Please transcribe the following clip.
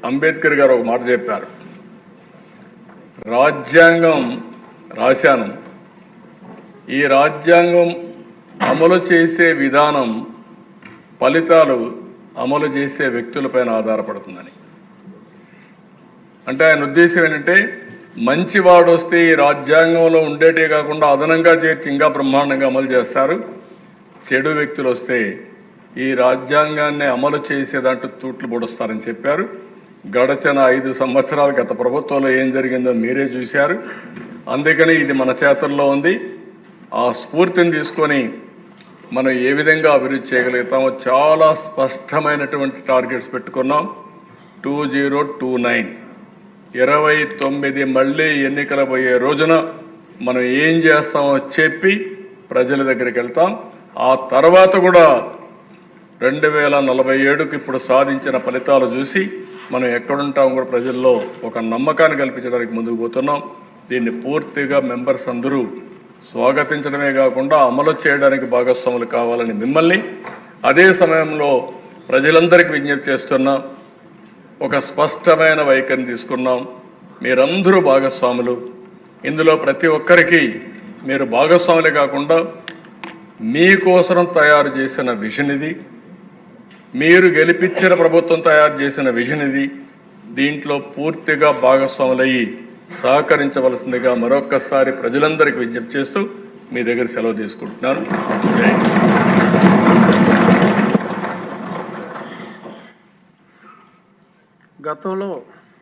అంబేద్కర్ గారు ఒక మాట చెప్పారు. రాజ్యాంగం రాశాను, ఈ రాజ్యాంగం అమలు చేసే విధానం ఫలితాలు అమలు చేసే వ్యక్తులపైన ఆధారపడుతుందని. అంటే ఆయన ఉద్దేశం ఏంటంటే మంచివాడు వస్తే ఈ రాజ్యాంగంలో ఉండేటే కాకుండా అదనంగా చేర్చి ఇంకా బ్రహ్మాండంగా అమలు చేస్తారు. చెడు వ్యక్తులు వస్తే ఈ రాజ్యాంగాన్ని అమలు చేసేదంటూ తూట్లు పొడుస్తారని చెప్పారు. గడచిన 5 సంవత్సరాలు గత ప్రభుత్వంలో ఏం జరిగిందో మీరే చూశారు. అందుకని ఇది మన చేతుల్లో ఉంది. ఆ స్ఫూర్తిని తీసుకొని మనం ఏ విధంగా అభివృద్ధి చేయగలుగుతామో చాలా స్పష్టమైనటువంటి టార్గెట్స్ పెట్టుకున్నాం. 2029 29 మళ్ళీ ఎన్నికల పోయే రోజున మనం ఏం చేస్తామో చెప్పి ప్రజల దగ్గరికి వెళ్తాం. ఆ తర్వాత కూడా 2047కు ఇప్పుడు సాధించిన ఫలితాలు చూసి మనం ఎక్కడుంటాం కూడా ప్రజల్లో ఒక నమ్మకాన్ని కల్పించడానికి ముందుకు పోతున్నాం. దీన్ని పూర్తిగా మెంబర్స్ అందరూ స్వాగతించడమే కాకుండా అమలు చేయడానికి భాగస్వాములు కావాలని మిమ్మల్ని, అదే సమయంలో ప్రజలందరికీ విజ్ఞప్తి చేస్తున్నాం. ఒక స్పష్టమైన వైఖరిని తీసుకున్నాం. మీరందరూ భాగస్వాములు. ఇందులో ప్రతి ఒక్కరికి మీరు భాగస్వాములే కాకుండా మీకోసం తయారు చేసిన విజన్ ఇది, మీరు గెలిపించిన ప్రభుత్వం తయారు చేసిన విజన్ ఇది. దీంట్లో పూర్తిగా భాగస్వాములయ్యి సహకరించవలసిందిగా మరొక్కసారి ప్రజలందరికీ విజ్ఞప్తి చేస్తూ మీ దగ్గర సెలవు తీసుకుంటున్నాను. గతంలో